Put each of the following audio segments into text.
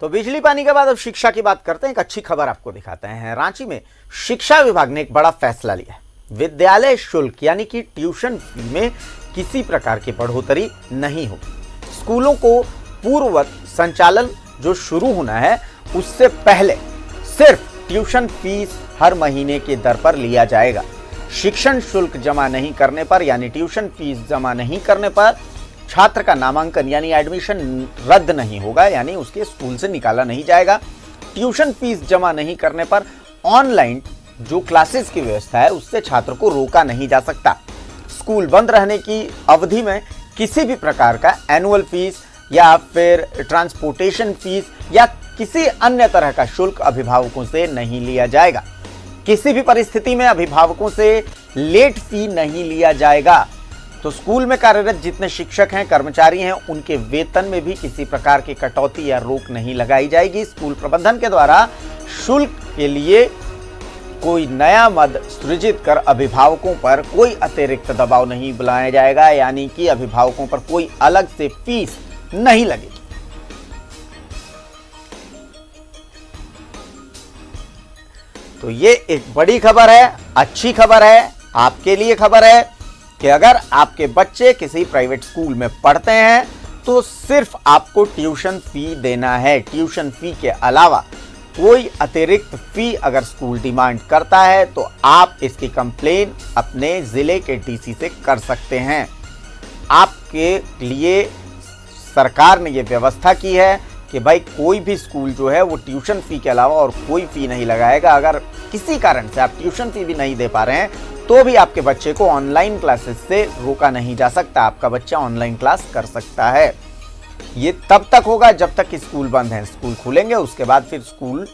तो बिजली पानी के बाद अब शिक्षा की बात करते हैं। एक अच्छी खबर आपको दिखाते हैं। रांची में शिक्षा विभाग ने एक बड़ा फैसला लिया है। विद्यालय शुल्क यानी कि ट्यूशन फी में किसी प्रकार की बढ़ोतरी नहीं होगी। स्कूलों को पूर्ववत संचालन जो शुरू होना है उससे पहले सिर्फ ट्यूशन फीस हर महीने के दर पर लिया जाएगा। शिक्षण शुल्क जमा नहीं करने पर यानी ट्यूशन फीस जमा नहीं करने पर छात्र का नामांकन यानी एडमिशन रद्द नहीं होगा, यानी उसके स्कूल से निकाला नहीं जाएगा। ट्यूशन फीस जमा नहीं करने पर ऑनलाइन जो क्लासेस की व्यवस्था है उससे छात्र को रोका नहीं जा सकता। स्कूल बंद रहने की अवधि में किसी भी प्रकार का एनुअल फीस या फिर ट्रांसपोर्टेशन फीस या किसी अन्य तरह का शुल्क अभिभावकों से नहीं लिया जाएगा। किसी भी परिस्थिति में अभिभावकों से लेट फी नहीं लिया जाएगा। तो स्कूल में कार्यरत जितने शिक्षक हैं, कर्मचारी हैं, उनके वेतन में भी किसी प्रकार की कटौती या रोक नहीं लगाई जाएगी। स्कूल प्रबंधन के द्वारा शुल्क के लिए कोई नया मद सृजित कर अभिभावकों पर कोई अतिरिक्त दबाव नहीं बनाया जाएगा, यानी कि अभिभावकों पर कोई अलग से फीस नहीं लगेगी। तो ये एक बड़ी खबर है, अच्छी खबर है, आपके लिए खबर है कि अगर आपके बच्चे किसी प्राइवेट स्कूल में पढ़ते हैं तो सिर्फ आपको ट्यूशन फी देना है। ट्यूशन फी के अलावा कोई अतिरिक्त फी अगर स्कूल डिमांड करता है तो आप इसकी कंप्लेन अपने जिले के डीसी से कर सकते हैं। आपके लिए सरकार ने यह व्यवस्था की है कि भाई कोई भी स्कूल जो है वो ट्यूशन फी के अलावा और कोई फी नहीं लगाएगा। अगर किसी कारण से आप ट्यूशन फी भी नहीं दे पा रहे हैं तो भी आपके बच्चे को ऑनलाइन क्लासेस से रोका नहीं जा सकता। आपका बच्चा ऑनलाइन क्लास कर सकता है। ये तब तक होगा जब तक कि स्कूल बंद है। स्कूल खुलेंगे उसके बाद फिर स्कूल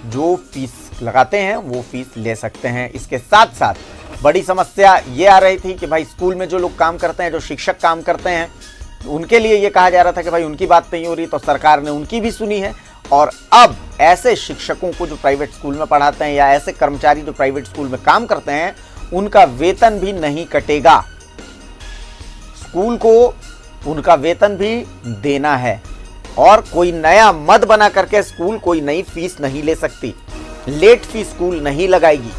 जो फीस लगाते हैं वो फीस ले सकते हैं। इसके साथ साथ बड़ी समस्या ये आ रही थी कि भाई स्कूल में जो लोग काम करते हैं, जो शिक्षक काम करते हैं, उनके लिए ये कहा जा रहा था कि भाई उनकी बात नहीं हो रही, तो सरकार ने उनकी भी सुनी है। और अब ऐसे शिक्षकों को जो प्राइवेट स्कूल में पढ़ाते हैं या ऐसे कर्मचारी जो प्राइवेट स्कूल में काम करते हैं, उनका वेतन भी नहीं कटेगा। स्कूल को उनका वेतन भी देना है और कोई नया मद बना करके स्कूल कोई नई फीस नहीं ले सकती। लेट फीस स्कूल नहीं लगाएगी।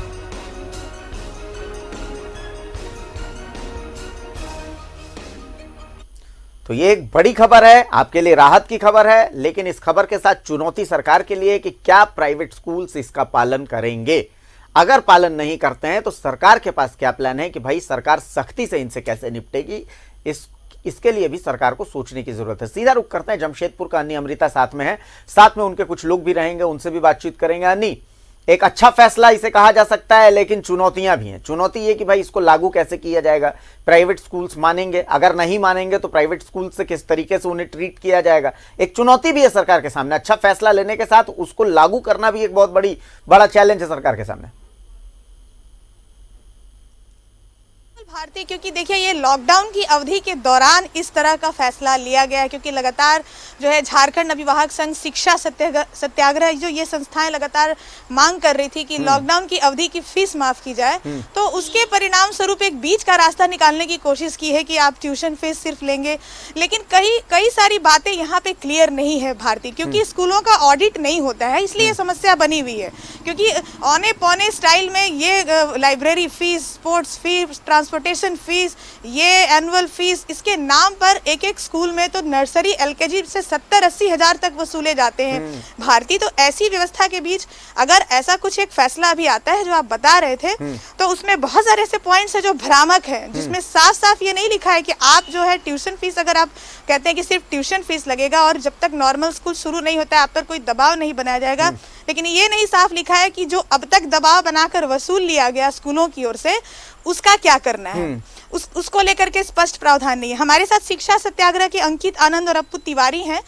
तो ये एक बड़ी खबर है, आपके लिए राहत की खबर है। लेकिन इस खबर के साथ चुनौती सरकार के लिए कि क्या प्राइवेट स्कूल्स इसका पालन करेंगे। अगर पालन नहीं करते हैं तो सरकार के पास क्या प्लान है कि भाई सरकार सख्ती से इनसे कैसे निपटेगी। इसके लिए भी सरकार को सोचने की जरूरत है। सीधा रुख करते हैं जमशेदपुर का। अन्नी अमृता साथ में है, साथ में उनके कुछ लोग भी रहेंगे, उनसे भी बातचीत करेंगे। अन्नी, एक अच्छा फैसला इसे कहा जा सकता है, लेकिन चुनौतियां भी हैं। चुनौती ये कि भाई इसको लागू कैसे किया जाएगा। प्राइवेट स्कूल्स मानेंगे, अगर नहीं मानेंगे तो प्राइवेट स्कूल से किस तरीके से उन्हें ट्रीट किया जाएगा। एक चुनौती भी है सरकार के सामने। अच्छा फैसला लेने के साथ उसको लागू करना भी एक बहुत बड़ा चैलेंज है सरकार के सामने। भारती, क्योंकि देखिए ये लॉकडाउन की अवधि के दौरान इस तरह का फैसला लिया गया है, क्योंकि लगातार जो है झारखंड अभिभावक संघ, शिक्षा सत्याग्रह, जो ये संस्थाएं लगातार मांग कर रही थी कि लॉकडाउन की अवधि की फीस माफ की जाए, तो उसके परिणाम स्वरूप एक बीच का रास्ता निकालने की कोशिश की है कि आप ट्यूशन फीस सिर्फ लेंगे। लेकिन कई सारी बातें यहाँ पे क्लियर नहीं है भारती, क्योंकि स्कूलों का ऑडिट नहीं होता है, इसलिए समस्या बनी हुई है। क्योंकि औने पौने स्टाइल में ये library fees, sports fees, transportation fees, ये एनुअल फीस, इसके नाम पर एक एक स्कूल में तो नर्सरी एलकेजी से 70-80 हजार तक वसूले जाते हैं भारती। तो ऐसी व्यवस्था के बीच अगर ऐसा कुछ एक फैसला भी आता है जो आप बता रहे थे, तो उसमें बहुत सारे ऐसे पॉइंट्स है जो भ्रामक है, जिसमें साफ साफ ये नहीं लिखा है कि आप जो है ट्यूशन फीस, अगर आप कहते हैं कि सिर्फ ट्यूशन फीस लगेगा और जब तक नॉर्मल स्कूल शुरू नहीं होता है आप पर कोई दबाव नहीं बनाया जाएगा, लेकिन ये नहीं साफ लिखा है कि जो अब तक दबाव बनाकर वसूल लिया गया स्कूलों की ओर से उसका क्या करना है। उसको लेकर के स्पष्ट प्रावधान नहीं है। हमारे साथ शिक्षा सत्याग्रह के अंकित आनंद और अप्पू तिवारी हैं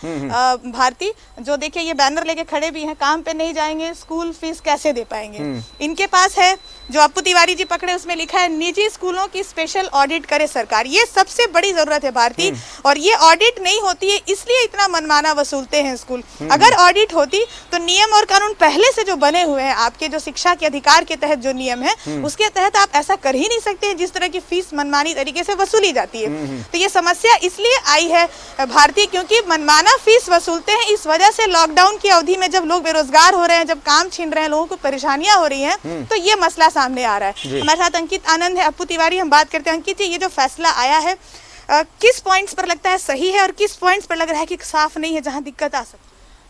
भारती, जो देखिए ये बैनर लेके खड़े भी हैं, काम पे नहीं जाएंगे स्कूल फीस कैसे दे पाएंगे। इनके पास है जो अप्पू तिवारी जी पकड़े, उसमें लिखा है निजी स्कूलों की स्पेशल ऑडिट करे सरकार। ये सबसे बड़ी जरूरत है भारती, और ये ऑडिट नहीं होती है इसलिए इतना मनमाना वसूलते हैं स्कूल। अगर ऑडिट होती तो नियम और कानून पहले से जो बने हुए हैं, आपके जो शिक्षा के अधिकार के तहत जो नियम है उसके तहत आप ऐसा कर ही नहीं सकते जिस तरह की फीस मनमाना मनमानी तरीके से वसूली जाती है। तो ये समस्या इसलिए आई है भारती, क्योंकि मनमाना फीस वसूलते हैं। इस वजह से लॉकडाउन की अवधि में जब लोग बेरोजगार हो रहे हैं, जब काम छीन रहे हैं, लोगों को परेशानियां हो रही हैं, तो ये मसला सामने आ रहा है। हमारे साथ अंकित आनंद है, अप्पू तिवारी, हम बात करते हैं। अंकित जी, ये जो फैसला आया है किस पॉइंट्स पर लगता है सही है और किस पॉइंट्स पर लग रहा है कि साफ नहीं है, जहां दिक्कत आ सकती है?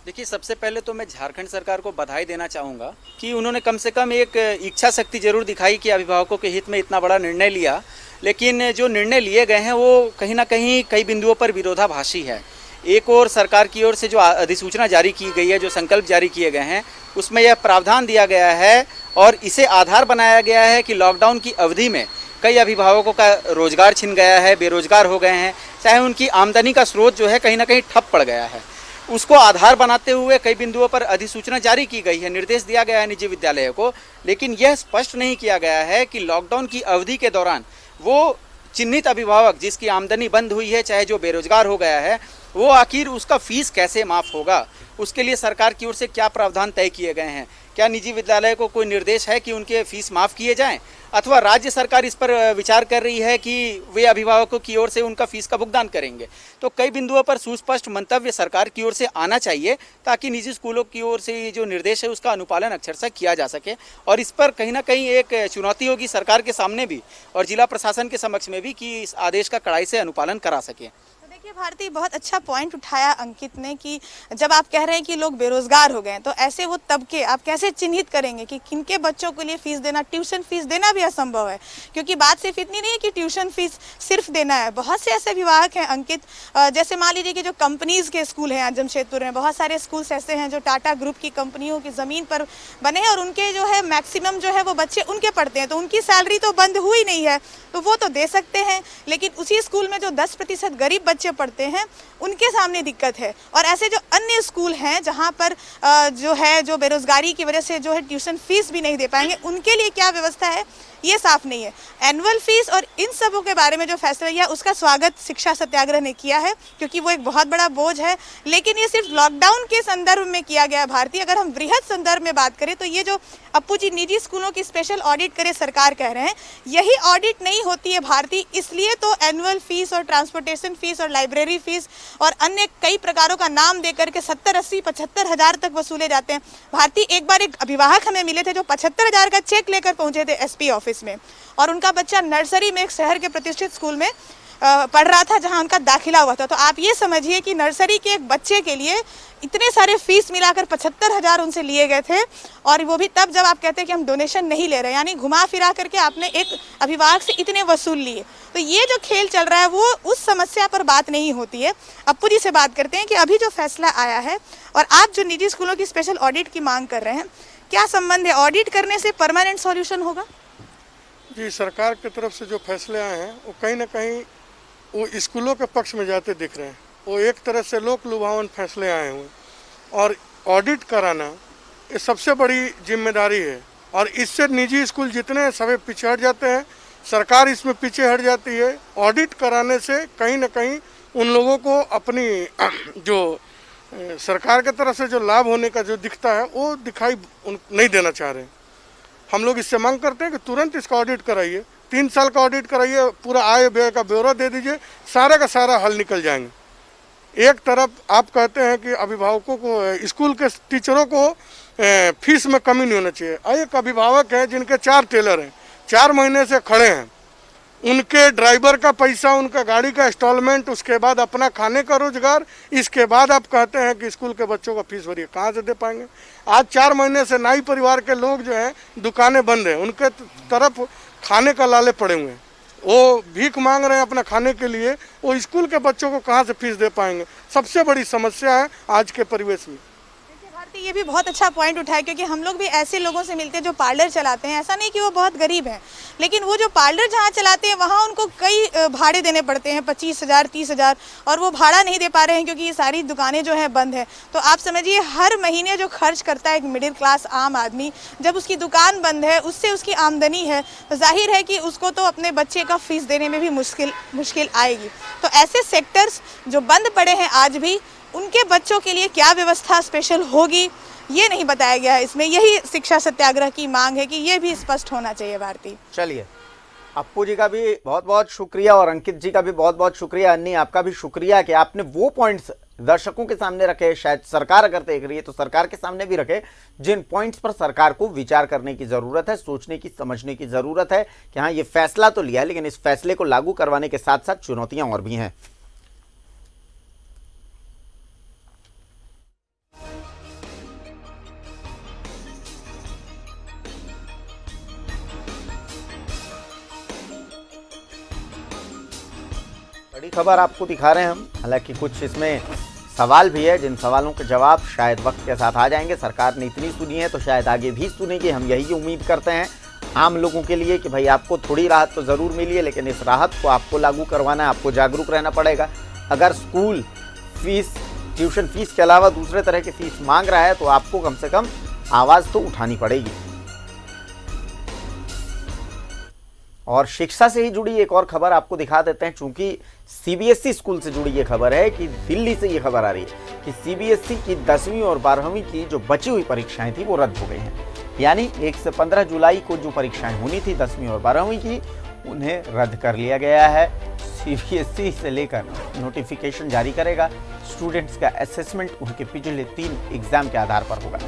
देखिए, सबसे पहले तो मैं झारखंड सरकार को बधाई देना चाहूँगा कि उन्होंने कम से कम एक इच्छा शक्ति जरूर दिखाई कि अभिभावकों के हित में इतना बड़ा निर्णय लिया। लेकिन जो निर्णय लिए गए हैं वो कहीं ना कहीं कई बिंदुओं पर विरोधाभासी है। एक और सरकार की ओर से जो अधिसूचना जारी की गई है, जो संकल्प जारी किए गए हैं, उसमें यह प्रावधान दिया गया है और इसे आधार बनाया गया है कि लॉकडाउन की अवधि में कई अभिभावकों का रोजगार छिन गया है, बेरोजगार हो गए हैं, चाहे उनकी आमदनी का स्रोत जो है कहीं ना कहीं ठप पड़ गया है। उसको आधार बनाते हुए कई बिंदुओं पर अधिसूचना जारी की गई है, निर्देश दिया गया है निजी विद्यालयों को। लेकिन यह स्पष्ट नहीं किया गया है कि लॉकडाउन की अवधि के दौरान वो चिन्हित अभिभावक जिसकी आमदनी बंद हुई है, चाहे जो बेरोजगार हो गया है, वो आखिर उसका फीस कैसे माफ़ होगा। उसके लिए सरकार की ओर से क्या प्रावधान तय किए गए हैं? क्या निजी विद्यालय को कोई निर्देश है कि उनके फीस माफ़ किए जाएं, अथवा राज्य सरकार इस पर विचार कर रही है कि वे अभिभावकों की ओर से उनका फीस का भुगतान करेंगे? तो कई बिंदुओं पर सुस्पष्ट मंतव्य सरकार की ओर से आना चाहिए ताकि निजी स्कूलों की ओर से जो निर्देश है उसका अनुपालन अक्षरशः किया जा सके। और इस पर कहीं ना कहीं एक चुनौती होगी सरकार के सामने भी और जिला प्रशासन के समक्ष में भी कि इस आदेश का कड़ाई से अनुपालन करा सके। देखिए भारती, बहुत अच्छा पॉइंट उठाया अंकित ने कि जब आप कह रहे हैं कि लोग बेरोजगार हो गए हैं, तो ऐसे वो तबके आप कैसे चिन्हित करेंगे कि किनके बच्चों के लिए फीस देना, ट्यूशन फीस देना भी असंभव है। क्योंकि बात सिर्फ इतनी नहीं है कि ट्यूशन फीस सिर्फ देना है। बहुत से ऐसे विभाग हैं अंकित, जैसे मान लीजिए कि जो कंपनीज के स्कूल हैं जमशेदपुर में, बहुत सारे स्कूल्स ऐसे हैं जो टाटा ग्रुप की कंपनियों की ज़मीन पर बने हैं और उनके जो है मैक्सिमम जो है वो बच्चे उनके पढ़ते हैं, तो उनकी सैलरी तो बंद हुई नहीं है, तो वो तो दे सकते हैं। लेकिन उसी स्कूल में जो 10% गरीब बच्चे पढ़ते हैं उनके सामने दिक्कत है। और ऐसे जो अन्य स्कूल हैं जहां पर जो बेरोजगारी की वजह से जो है ट्यूशन फीस भी नहीं दे पाएंगे, उनके लिए क्या व्यवस्था है ये साफ नहीं है। एनुअल फीस और इन सबों के बारे में जो फैसला लिया उसका स्वागत शिक्षा सत्याग्रह ने किया है, क्योंकि वो एक बहुत बड़ा बोझ है। लेकिन ये सिर्फ लॉकडाउन के संदर्भ में किया गया है भारतीय। अगर हम वृहद संदर्भ में बात करें तो ये जो अप्पू जी निजी स्कूलों की स्पेशल ऑडिट करे सरकार कह रहे हैं, यही ऑडिट नहीं होती है भारतीय। इसलिए तो एनुअल फीस और ट्रांसपोर्टेशन फीस और लाइब्रेरी फीस और अन्य कई प्रकारों का नाम देकर के 70, 80, 75 हज़ार तक वसूले जाते हैं। भारतीय, एक बार एक अभिभावक हमें मिले थे जो 75 हज़ार का चेक लेकर पहुंचे थे SP ऑफिस में, और उनका बच्चा नर्सरी में एक शहर के प्रतिष्ठित स्कूल में पढ़ रहा था जहां उनका दाखिला हुआ था। तो आप ये समझिए कि नर्सरी के एक बच्चे के लिए इतने सारे फीस मिलाकर 75 हज़ार उनसे लिए गए थे, और वो भी तब जब आप कहते हैं कि हम डोनेशन नहीं ले रहे, यानी घुमा फिरा करके आपने एक अभिभावक से इतने वसूल लिए। तो ये जो खेल चल रहा है वो उस समस्या पर बात नहीं होती है। अप्पू जी से बात करते हैं कि अभी जो फैसला आया है और आप जो निजी स्कूलों की स्पेशल ऑडिट की मांग कर रहे हैं, क्या संबंध है? ऑडिट करने से परमानेंट सॉल्यूशन होगा? जी, सरकार की तरफ से जो फैसले आए हैं वो कहीं ना कहीं वो स्कूलों के पक्ष में जाते दिख रहे हैं। वो एक तरह से लोक लुभावन फैसले आए हुए, और ऑडिट कराना ये सबसे बड़ी जिम्मेदारी है। और इससे निजी स्कूल जितने सभी पीछे हट जाते हैं, सरकार इसमें पीछे हट जाती है। ऑडिट कराने से कहीं ना कहीं उन लोगों को अपनी जो सरकार की तरफ से जो लाभ होने का जो दिखता है वो दिखाई नहीं देना चाह रहे। हम लोग इससे मांग करते हैं कि तुरंत इसका ऑडिट कराइए, 3 साल का ऑडिट कराइए, पूरा आय व्यय का ब्यौरा दे दीजिए, सारा का सारा हल निकल जाएंगे। एक तरफ आप कहते हैं कि अभिभावकों को, स्कूल के टीचरों को फीस में कमी नहीं होना चाहिए। एक अभिभावक हैं जिनके 4 टेलर हैं, 4 महीने से खड़े हैं, उनके ड्राइवर का पैसा, उनका गाड़ी का इंस्टॉलमेंट, उसके बाद अपना खाने का रोजगार, इसके बाद आप कहते हैं कि स्कूल के बच्चों का फीस भरिए, कहाँ से दे पाएंगे? आज 4 महीने से नाई परिवार के लोग जो हैं दुकानें बंद हैं, उनके तरफ खाने का लाले पड़े हुए हैं, वो भीख मांग रहे हैं अपना खाने के लिए, वो स्कूल के बच्चों को कहाँ से फीस दे पाएंगे? सबसे बड़ी समस्या है आज के परिवेश में। ये भी बहुत अच्छा पॉइंट उठाया, क्योंकि हम लोग भी ऐसे लोगों से मिलते हैं जो पार्लर चलाते हैं। ऐसा नहीं कि वो बहुत गरीब हैं, लेकिन वो जो पार्लर जहाँ चलाते हैं वहाँ उनको कई भाड़े देने पड़ते हैं, 25 हज़ार, 30 हज़ार, और वो भाड़ा नहीं दे पा रहे हैं क्योंकि ये सारी दुकानें जो है बंद है। तो आप समझिए हर महीने जो खर्च करता है एक मिडिल क्लास आम आदमी, जब उसकी दुकान बंद है, उससे उसकी आमदनी है, तो जाहिर है कि उसको तो अपने बच्चे का फीस देने में भी मुश्किल आएगी। तो ऐसे सेक्टर्स जो बंद पड़े हैं आज भी, उनके बच्चों के लिए क्या व्यवस्था स्पेशल होगी ये नहीं बताया गया है इसमें। यही शिक्षा सत्याग्रह की मांग है कि ये भी स्पष्ट होना चाहिए भारती। चलिए अप्पू जी का भी बहुत बहुत शुक्रिया और अंकित जी का भी बहुत बहुत शुक्रिया। अन्नी, आपका भी शुक्रिया कि आपने वो पॉइंट्स दर्शकों के सामने रखे, शायद सरकार अगर देख रही है तो सरकार के सामने भी रखे, जिन पॉइंट्स पर सरकार को विचार करने की जरूरत है, सोचने की, समझने की जरूरत है कि हाँ ये फैसला तो लिया है, लेकिन इस फैसले को लागू करवाने के साथ साथ चुनौतियां और भी हैं। बड़ी खबर आपको दिखा रहे हैं हम, हालांकि कुछ इसमें सवाल भी है, जिन सवालों के जवाब शायद वक्त के साथ आ जाएंगे। सरकार ने इतनी सुनी है तो शायद आगे भी सुनेगी, हम यही उम्मीद करते हैं आम लोगों के लिए कि भाई आपको थोड़ी राहत तो ज़रूर मिली है, लेकिन इस राहत को आपको लागू करवाना है, आपको जागरूक रहना पड़ेगा। अगर स्कूल फीस, ट्यूशन फीस के अलावा दूसरे तरह की फीस मांग रहा है तो आपको कम से कम आवाज़ तो उठानी पड़ेगी। और शिक्षा से ही जुड़ी एक और खबर आपको दिखा देते हैं, चूंकि सीबीएसई स्कूल से जुड़ी ये खबर है कि दिल्ली से ये खबर आ रही है कि सीबीएसई की 10वीं और 12वीं की जो बची हुई परीक्षाएं थी वो रद्द हो गई हैं। यानी 1 से 15 जुलाई को जो परीक्षाएं होनी थी 10वीं और 12वीं की, उन्हें रद्द कर लिया गया है। सीबीएसई से लेकर नोटिफिकेशन जारी करेगा। स्टूडेंट्स का असेसमेंट उनके पिछले 3 एग्जाम के आधार पर होगा।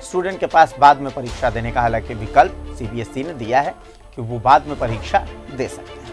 स्टूडेंट के पास बाद में परीक्षा देने का हालांकि विकल्प सीबीएसई ने दिया है कि वो बाद में परीक्षा दे सकते हैं।